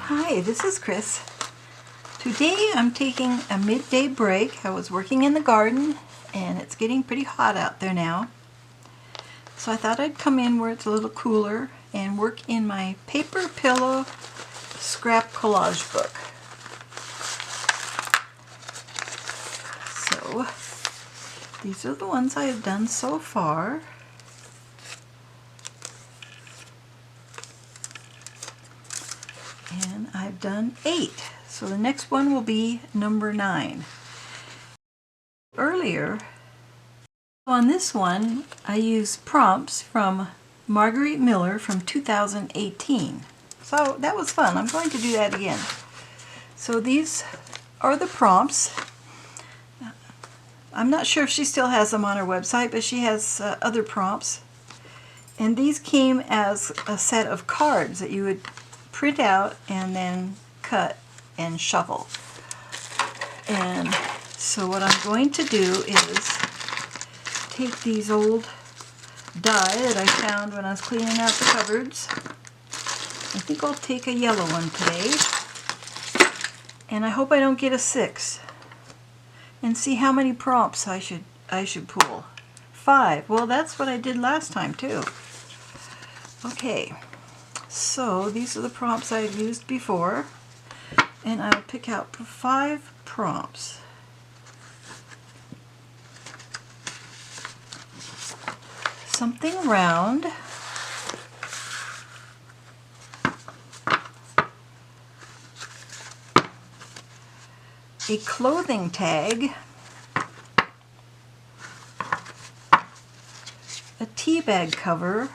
Hi, this is Chris. Today I'm taking a midday break. I was working in the garden and it's getting pretty hot out there now. So I thought I'd come in where it's a little cooler and work in my paper pillow scrap collage book. So these are the ones I've done so far. And I've done 8. So the next one will be number 9. Earlier, on this one, I used prompts from Marguerite Miller from 2018. So that was fun. I'm going to do that again. So these are the prompts. I'm not sure if she still has them on her website, but she has other prompts. And these came as a set of cards that you would print out and then cut and shuffle. And so what I'm going to do is take these old die that I found when I was cleaning out the cupboards. I think I'll take a yellow one today. And I hope I don't get a 6. And see how many prompts I should pull. 5. Well, that's what I did last time too. Okay. So these are the prompts I've used before, and I'll pick out 5 prompts. Something round, a clothing tag, a tea bag cover,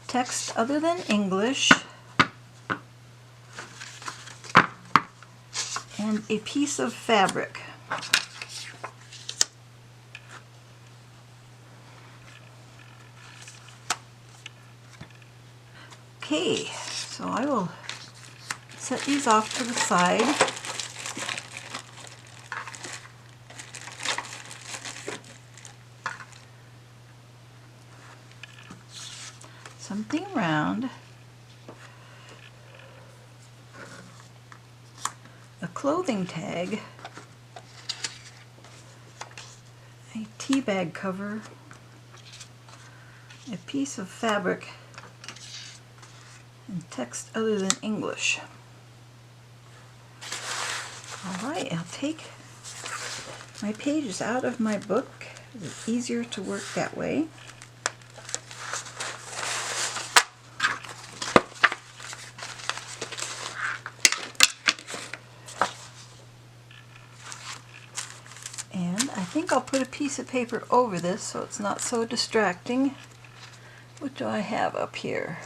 text other than English, and a piece of fabric. Okay, so I will set these off to the side. Something round, a clothing tag, a tea bag cover, a piece of fabric, and text other than English. Alright, I'll take my pages out of my book. It's easier to work that way. And I think I'll put a piece of paper over this so it's not so distracting. What do I have up here?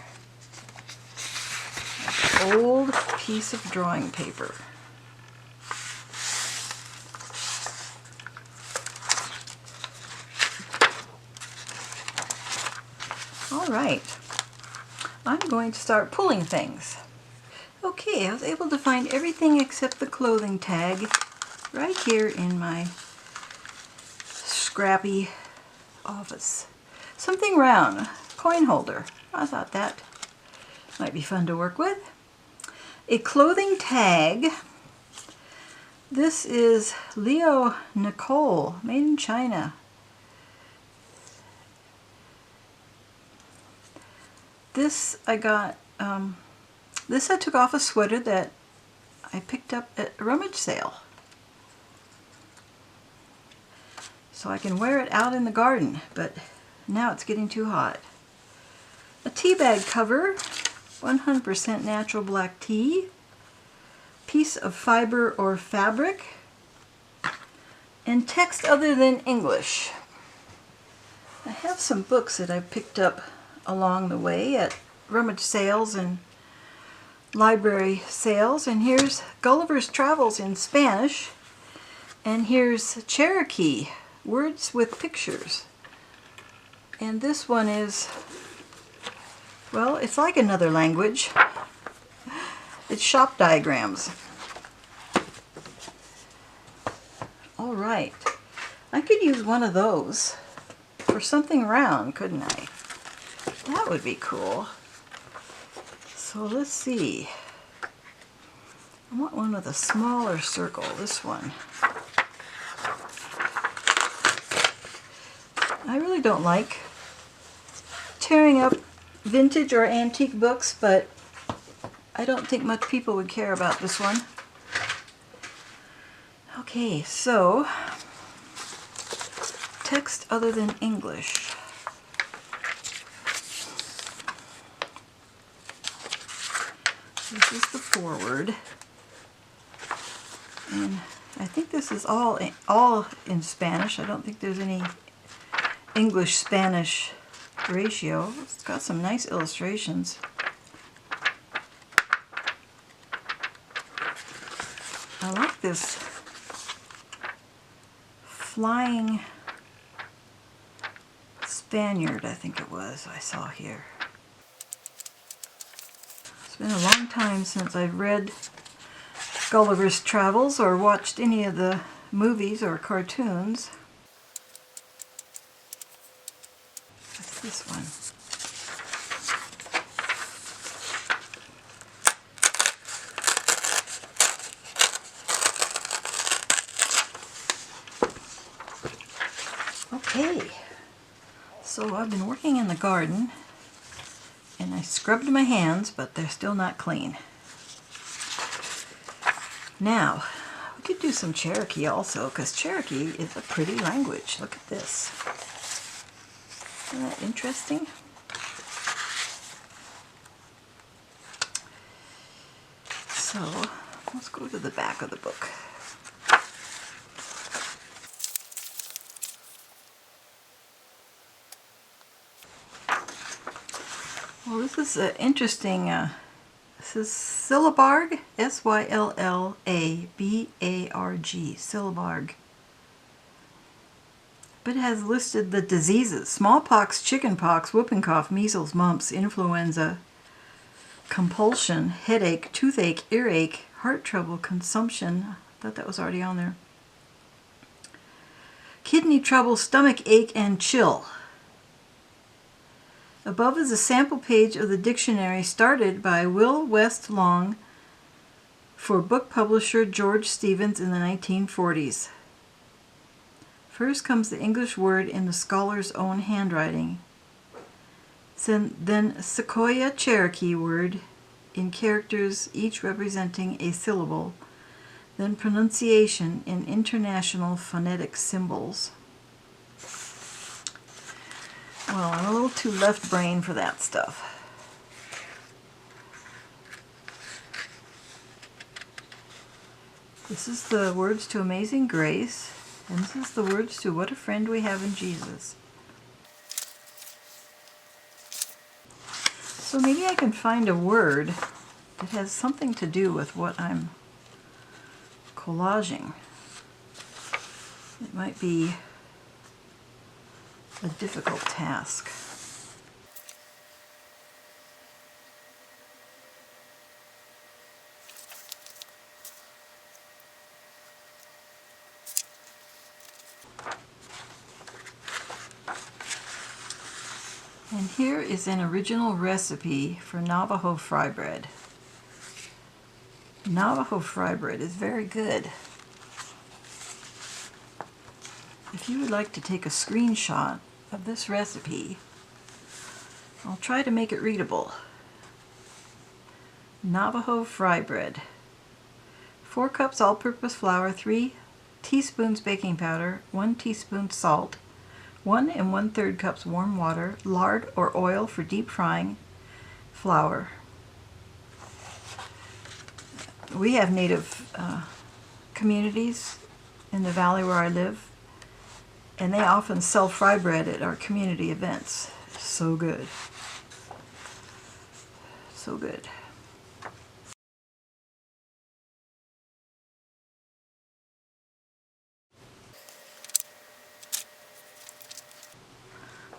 An old piece of drawing paper. Alright, I'm going to start pulling things. Okay, I was able to find everything except the clothing tag right here in my scrappy office. Something round, coin holder. I thought that might be fun to work with. A clothing tag. This is Leo Nicole, made in China. This I got, this I took off a sweater that I picked up at a rummage sale. So I can wear it out in the garden, but now it's getting too hot. A tea bag cover, 100% natural black tea, piece of fiber or fabric, and text other than English. I have some books that I picked up along the way at rummage sales and library sales, and here's Gulliver's Travels in Spanish, and here's Cherokee, Words with Pictures. And this one is, well, it's like another language. It's shop diagrams. All right, I could use one of those for something round, couldn't I? That would be cool. So let's see. I want one with a smaller circle, this one. I really don't like tearing up vintage or antique books, but I don't think much people would care about this one. Okay, so text other than English. This is the foreword, and I think this is all in Spanish. I don't think there's any English-Spanish ratio. It's got some nice illustrations. I like this flying Spaniard, I think it was, I saw here. It's been a long time since I've read Gulliver's Travels or watched any of the movies or cartoons. What's this one? Okay, so I've been working in the garden and I scrubbed my hands, but they're still not clean. Now, we could do some Cherokee also, because Cherokee is a pretty language. Look at this. Isn't that interesting? So, let's go to the back of the book. Well, this is interesting. This is Syllabarg, S-Y-L-L-A-B-A-R-G, Syllabarg. But it has listed the diseases: smallpox, chickenpox, whooping cough, measles, mumps, influenza, compulsion, headache, toothache, earache, heart trouble, consumption. I thought that was already on there. Kidney trouble, stomach ache, and chill. Above is a sample page of the dictionary started by Will West Long for book publisher George Stevens in the 1940s. First comes the English word in the scholar's own handwriting, then Sequoia Cherokee word in characters each representing a syllable, then pronunciation in international phonetic symbols. Well, I'm a little too left brain for that stuff. This is the words to Amazing Grace, and this is the words to What a Friend We Have in Jesus. So maybe I can find a word that has something to do with what I'm collaging. It might be a difficult task. And here is an original recipe for Navajo fry bread. Navajo fry bread is very good. If you would like to take a screenshot of this recipe, I'll try to make it readable. Navajo fry bread. 4 cups all-purpose flour, 3 teaspoons baking powder, 1 teaspoon salt, 1 1/3 cups warm water, lard or oil for deep frying, flour. We have native communities in the valley where I live, and they often sell fry bread at our community events. So good. So good.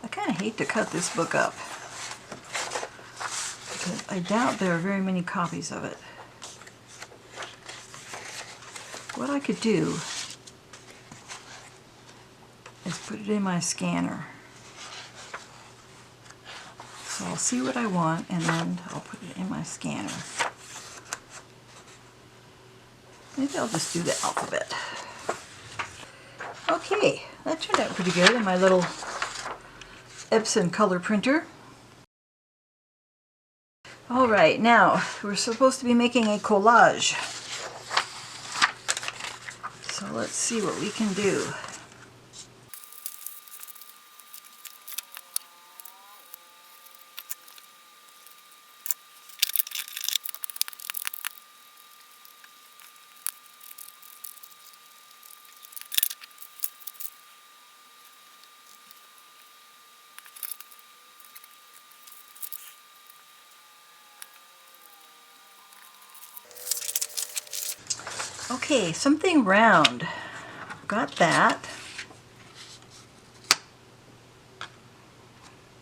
I kind of hate to cut this book up, because I doubt there are very many copies of it. What I could do is put it in my scanner So I'll see what I want and then I'll put it in my scanner. Maybe I'll just do the alphabet. Okay, that turned out pretty good in my little Epson color printer. Alright, now we're supposed to be making a collage. So let's see what we can do. Okay, something round. Got that.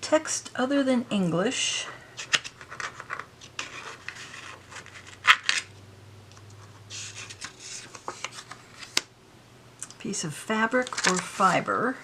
Text other than English. Piece of fabric or fiber.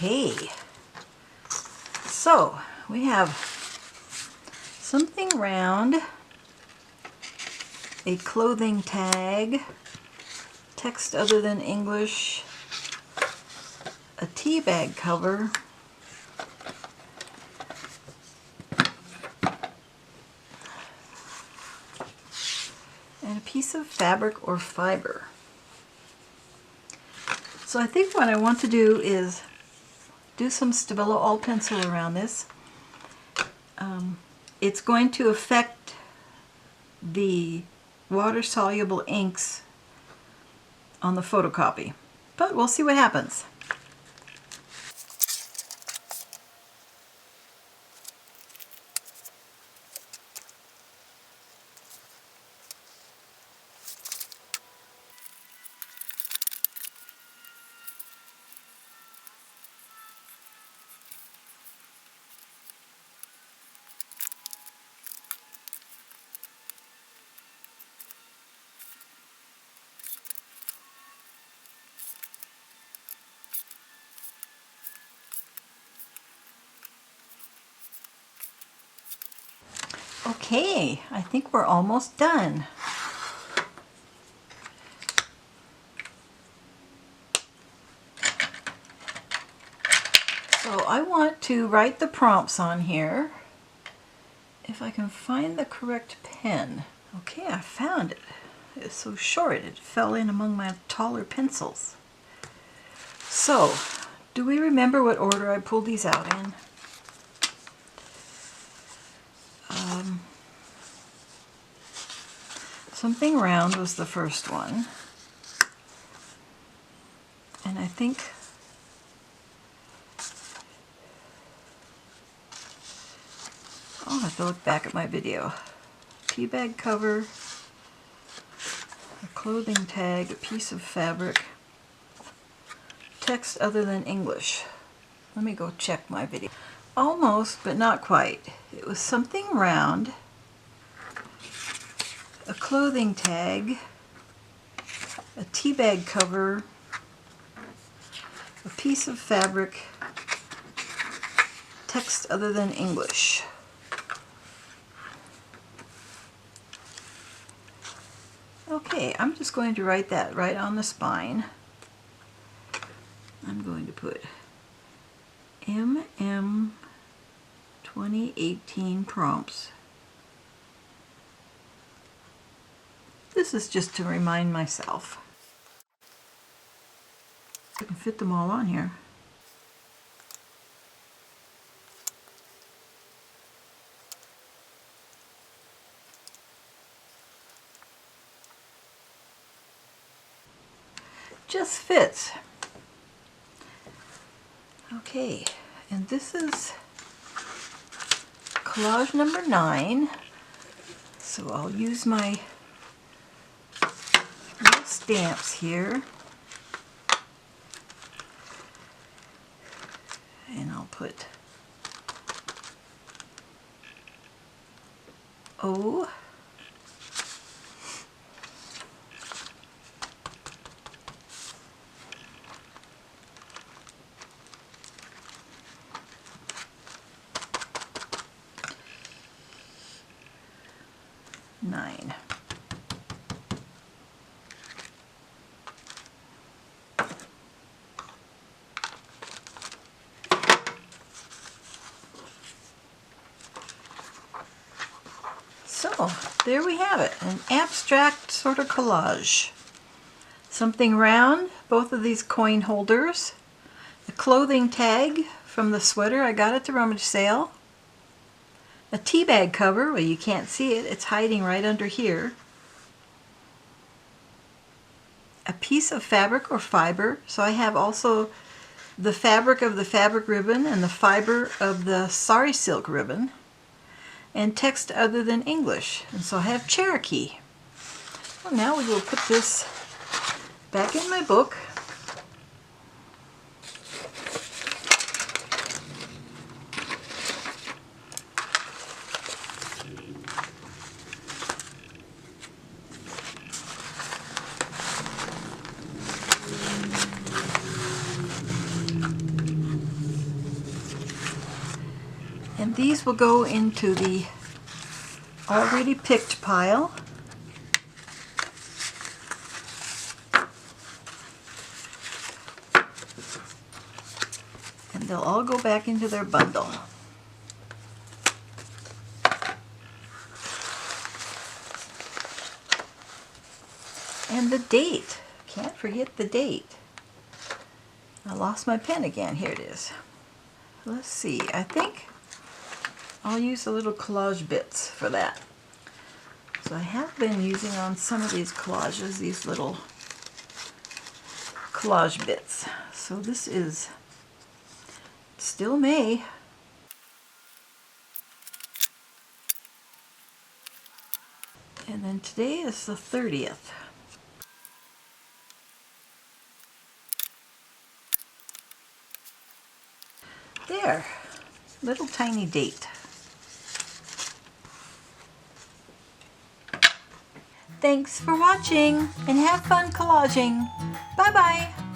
Okay, so we have something round, a clothing tag, text other than English, a tea bag cover, and a piece of fabric or fiber. So I think what I want to do is do some Stabilo all pencil around this. It's going to affect the water-soluble inks on the photocopy, but we'll see what happens. Okay, I think we're almost done. So I want to write the prompts on here. If I can find the correct pen. Okay, I found it. It's so short it fell in among my taller pencils. So, do we remember what order I pulled these out in? Something round was the first one. And I think to look back at my video. Tea bag cover, a clothing tag, a piece of fabric, text other than English. Let me go check my video. Almost, but not quite. It was something round, a clothing tag, a tea bag cover, a piece of fabric, text other than English. Okay, I'm just going to write that right on the spine. I'm going to put MM 2018 prompts. This is just to remind myself. I can fit them all on here. Just fits. Okay, and this is collage number 9. So I'll use my little stamps here. And I'll put O, nine. So there we have it, an abstract sort of collage. Something round, both of these coin holders, a clothing tag from the sweater I got at the rummage sale, a tea bag cover, well you can't see it, it's hiding right under here, a piece of fabric or fiber, so I have also the fabric of the fabric ribbon and the fiber of the sari silk ribbon, and text other than English, and so I have Cherokee. Well, now we will put this back in my book. And these will go into the already picked pile. And they'll all go back into their bundle. And the date. Can't forget the date. I lost my pen again. Here it is. Let's see. I think I'll use the little collage bits for that. So I have been using on some of these collages these little collage bits. So this is still May. And then today is the 30th. There, little tiny date. Thanks for watching and have fun collaging. Bye bye.